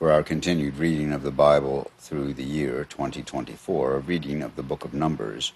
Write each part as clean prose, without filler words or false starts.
For our continued reading of the Bible through the year 2024, a reading of the book of Numbers,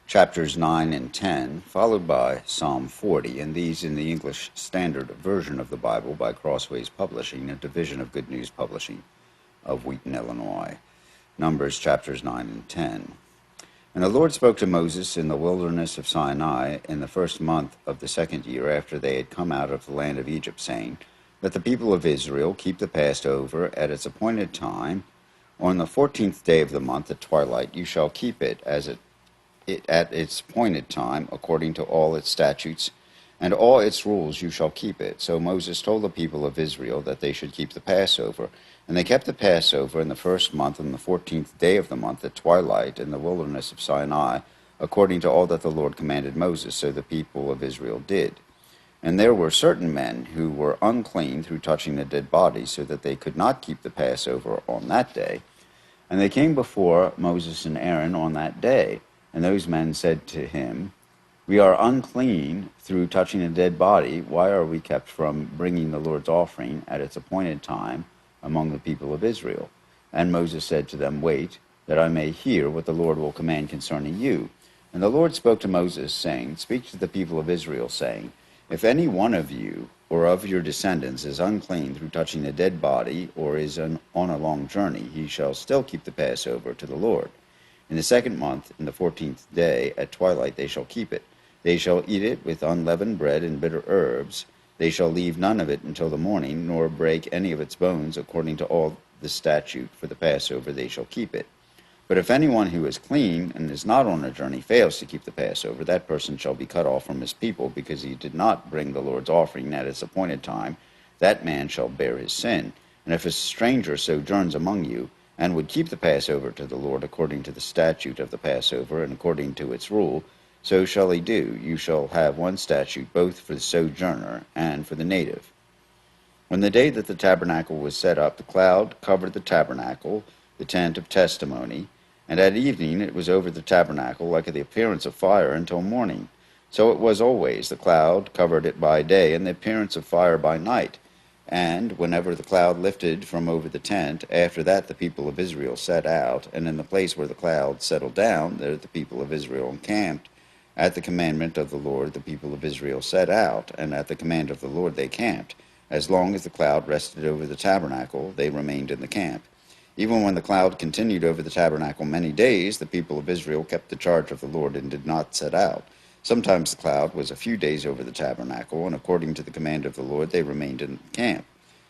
chapters 9 and 10, followed by Psalm 40, and these in the English Standard Version of the Bible by Crossways Publishing, a division of Good News Publishing of Wheaton, Illinois. Numbers chapters 9 and 10. And the Lord spoke to Moses in the wilderness of Sinai in the first month of the second year after they had come out of the land of Egypt, saying, Let the people of Israel keep the Passover at its appointed time. On the 14th day of the month at twilight you shall keep it at its appointed time, according to all its statutes, and all its rules you shall keep it. So Moses told the people of Israel that they should keep the Passover. And they kept the Passover in the first month on the 14th day of the month at twilight in the wilderness of Sinai, according to all that the Lord commanded Moses, so the people of Israel did. And there were certain men who were unclean through touching the dead body, so that they could not keep the Passover on that day. And they came before Moses and Aaron on that day. And those men said to him, We are unclean through touching a dead body. Why are we kept from bringing the Lord's offering at its appointed time among the people of Israel? And Moses said to them, Wait, that I may hear what the Lord will command concerning you. And the Lord spoke to Moses, saying, Speak to the people of Israel, saying, If any one of you or of your descendants is unclean through touching a dead body, or is on a long journey, he shall still keep the Passover to the Lord. In the second month, in the 14th day, at twilight they shall keep it. They shall eat it with unleavened bread and bitter herbs. They shall leave none of it until the morning, nor break any of its bones. According to all the statute for the Passover they shall keep it. But if anyone who is clean and is not on a journey fails to keep the Passover, that person shall be cut off from his people, because he did not bring the Lord's offering at its appointed time. That man shall bear his sin. And if a stranger sojourns among you, and would keep the Passover to the Lord according to the statute of the Passover, and according to its rule, so shall he do. You shall have one statute both for the sojourner and for the native. When the day that the tabernacle was set up, the cloud covered the tabernacle, the tent of testimony, and at evening it was over the tabernacle like the appearance of fire until morning. So it was always. The cloud covered it by day, and the appearance of fire by night. And whenever the cloud lifted from over the tent, after that the people of Israel set out, and in the place where the cloud settled down, there the people of Israel encamped. At the commandment of the Lord the people of Israel set out, and at the command of the Lord they camped. As long as the cloud rested over the tabernacle, they remained in the camp. Even when the cloud continued over the tabernacle many days, the people of Israel kept the charge of the Lord and did not set out. Sometimes the cloud was a few days over the tabernacle, and according to the command of the Lord they remained in the camp.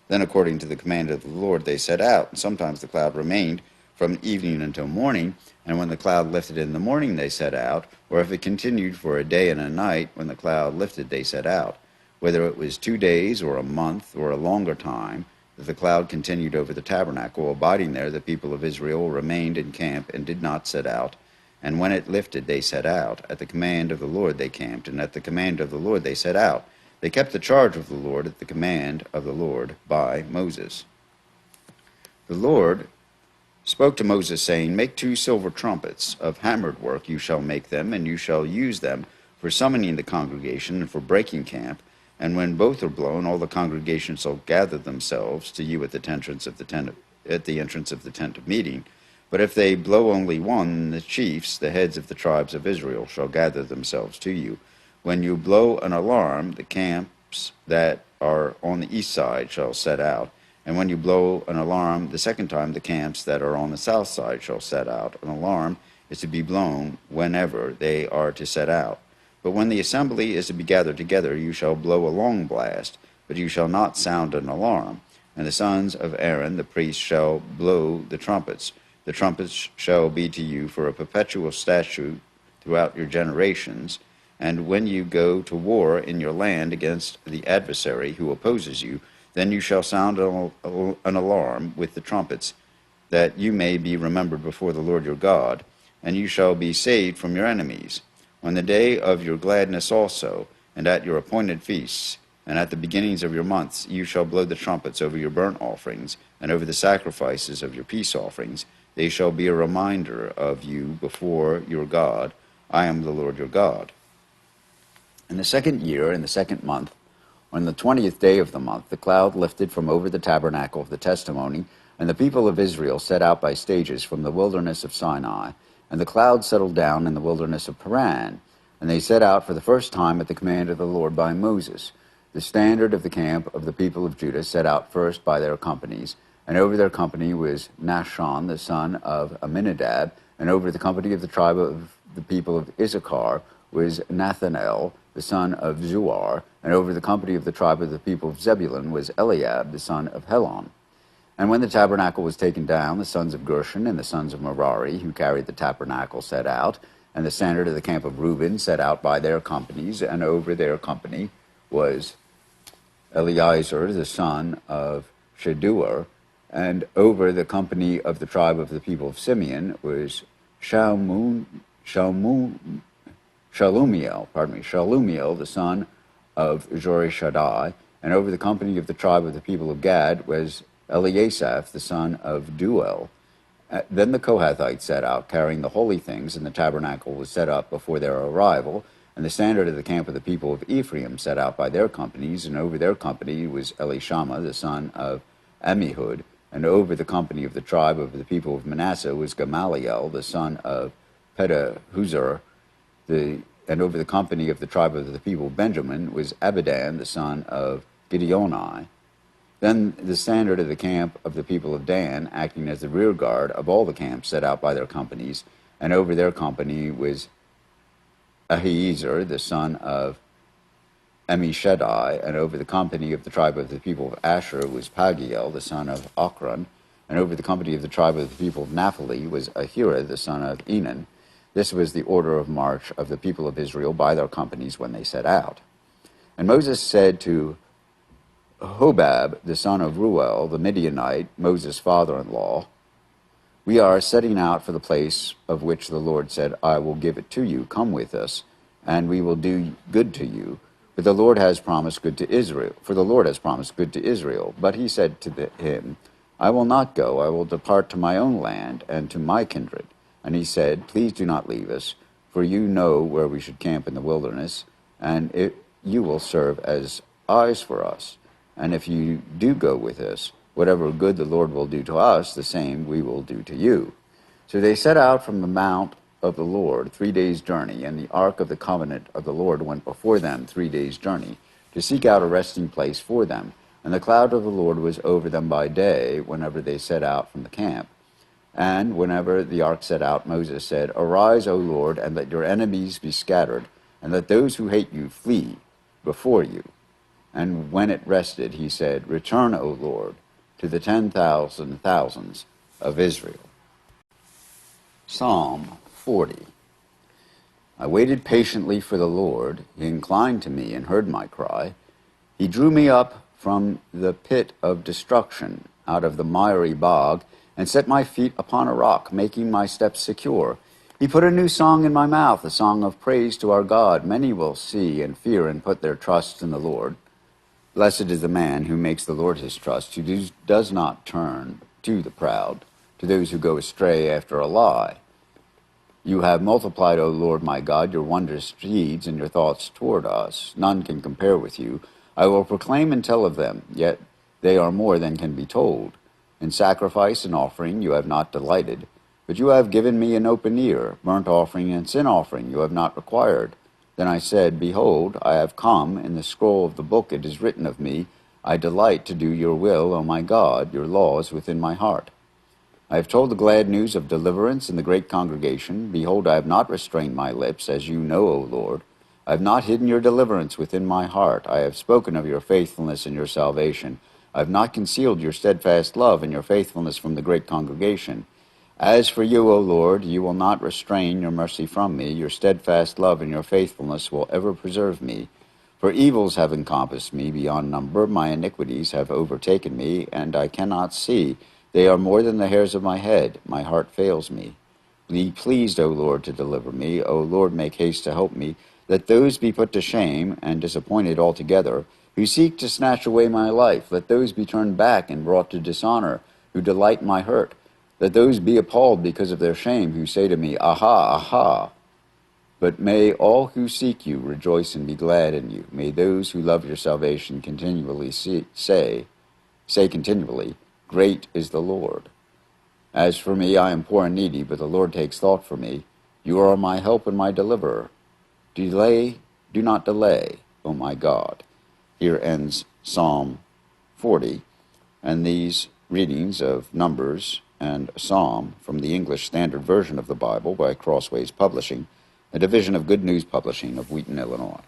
Then according to the command of the Lord they set out, and sometimes the cloud remained from evening until morning, and when the cloud lifted in the morning they set out, or if it continued for a day and a night, when the cloud lifted they set out. Whether it was 2 days or a month or a longer time, that the cloud continued over the tabernacle, abiding there, the people of Israel remained in camp and did not set out. And when it lifted, they set out. At the command of the Lord they camped, and at the command of the Lord they set out. They kept the charge of the Lord at the command of the Lord by Moses. The Lord spoke to Moses, saying, Make 2 silver trumpets of hammered work. You shall make them, and you shall use them for summoning the congregation and for breaking camp. And when both are blown, all the congregation shall gather themselves to you at the entrance of the tent of meeting. But if they blow only one, the chiefs, the heads of the tribes of Israel, shall gather themselves to you. When you blow an alarm, the camps that are on the east side shall set out. And when you blow an alarm the second time, the camps that are on the south side shall set out. An alarm is to be blown whenever they are to set out. But when the assembly is to be gathered together, you shall blow a long blast, but you shall not sound an alarm. And the sons of Aaron, the priests, shall blow the trumpets. The trumpets shall be to you for a perpetual statute throughout your generations. And when you go to war in your land against the adversary who opposes you, then you shall sound an alarm with the trumpets, that you may be remembered before the Lord your God, and you shall be saved from your enemies. On the day of your gladness also, and at your appointed feasts, and at the beginnings of your months, you shall blow the trumpets over your burnt offerings, and over the sacrifices of your peace offerings. They shall be a reminder of you before your God. I am the Lord your God. In the second year, in the second month, On the 20th day of the month, the cloud lifted from over the tabernacle of the testimony, and the people of Israel set out by stages from the wilderness of Sinai, and the cloud settled down in the wilderness of Paran. And they set out for the first time at the command of the Lord by Moses. The standard of the camp of the people of Judah set out first by their companies, and over their company was Nahshon the son of Amminadab, and over the company of the tribe of the people of Issachar was Nathanael the son of Zuar, and over the company of the tribe of the people of Zebulun was Eliab the son of Helon. And when the tabernacle was taken down, the sons of Gershon and the sons of Merari, who carried the tabernacle, set out, and the standard of the camp of Reuben set out by their companies, and over their company was Eliezer the son of Sheduar, and over the company of the tribe of the people of Simeon was Shalumiel, the son of Jorishaddai, and over the company of the tribe of the people of Gad was Eliasaph, the son of Duel. Then the Kohathites set out, carrying the holy things, and the tabernacle was set up before their arrival. And the standard of the camp of the people of Ephraim set out by their companies, and over their company was Elishama, the son of Ammihud, and over the company of the tribe of the people of Manasseh was Gamaliel, the son of Pedahuzur, and over the company of the tribe of the people of Benjamin was Abidan, the son of Gideoni. Then the standard of the camp of the people of Dan, acting as the rear guard of all the camps set out by their companies, and over their company was Ahiezer, the son of Ammishaddai, and over the company of the tribe of the people of Asher was Pagiel, the son of Ochran, and over the company of the tribe of the people of Naphtali was Ahira, the son of Enan. This was the order of march of the people of Israel by their companies when they set out. And Moses said to Hobab, the son of Ruel, the Midianite, Moses' father-in-law, "We are setting out for the place of which the Lord said, 'I will give it to you. Come with us, and we will do good to you.' For the Lord has promised good to Israel. But he said to him, 'I will not go. I will depart to my own land and to my kindred.' And he said, 'Please do not leave us, for you know where we should camp in the wilderness, and you will serve as eyes for us. And if you do go with us, whatever good the Lord will do to us, the same we will do to you.' So they set out from the mount of the Lord 3 days' journey, and the ark of the covenant of the Lord went before them 3 days' journey, to seek out a resting place for them. And the cloud of the Lord was over them by day, whenever they set out from the camp. And whenever the ark set out, Moses said, 'Arise, O Lord, and let your enemies be scattered, and let those who hate you flee before you.' And when it rested, he said, 'Return, O Lord, to the 10,000 thousands of Israel.'" Psalm 40. I waited patiently for the Lord. He inclined to me and heard my cry. He drew me up from the pit of destruction, out of the miry bog, and set my feet upon a rock, making my steps secure. He put a new song in my mouth, a song of praise to our God. Many will see and fear and put their trust in the Lord. Blessed is the man who makes the Lord his trust, who does not turn to the proud, to those who go astray after a lie. You have multiplied, O Lord my God, your wondrous deeds and your thoughts toward us. None can compare with you. I will proclaim and tell of them, yet they are more than can be told. In sacrifice and offering you have not delighted, but you have given me an open ear. Burnt offering and sin offering you have not required. Then I said, Behold, I have come. In the scroll of the book it is written of me, I delight to do your will, O my God. Your law is within my heart. I have told the glad news of deliverance in the great congregation. Behold, I have not restrained my lips, as you know, O Lord. I have not hidden your deliverance within my heart. I have spoken of your faithfulness and your salvation. I have not concealed your steadfast love and your faithfulness from the great congregation. As for you, O Lord, you will not restrain your mercy from me. Your steadfast love and your faithfulness will ever preserve me. For evils have encompassed me beyond number. My iniquities have overtaken me, and I cannot see. They are more than the hairs of my head. My heart fails me. Be pleased, O Lord, to deliver me. O Lord, make haste to help me. Let those be put to shame and disappointed altogether, who seek to snatch away my life. Let those be turned back and brought to dishonor, who delight in my hurt. Let those be appalled because of their shame, who say to me, Aha, aha. But may all who seek you rejoice and be glad in you. May those who love your salvation continually say continually, Great is the Lord. As for me, I am poor and needy, but the Lord takes thought for me. You are my help and my deliverer. Do not delay, O my God. Here ends Psalm 40, and these readings of Numbers and Psalm from the English Standard Version of the Bible by Crossways Publishing, a division of Good News Publishing of Wheaton, Illinois.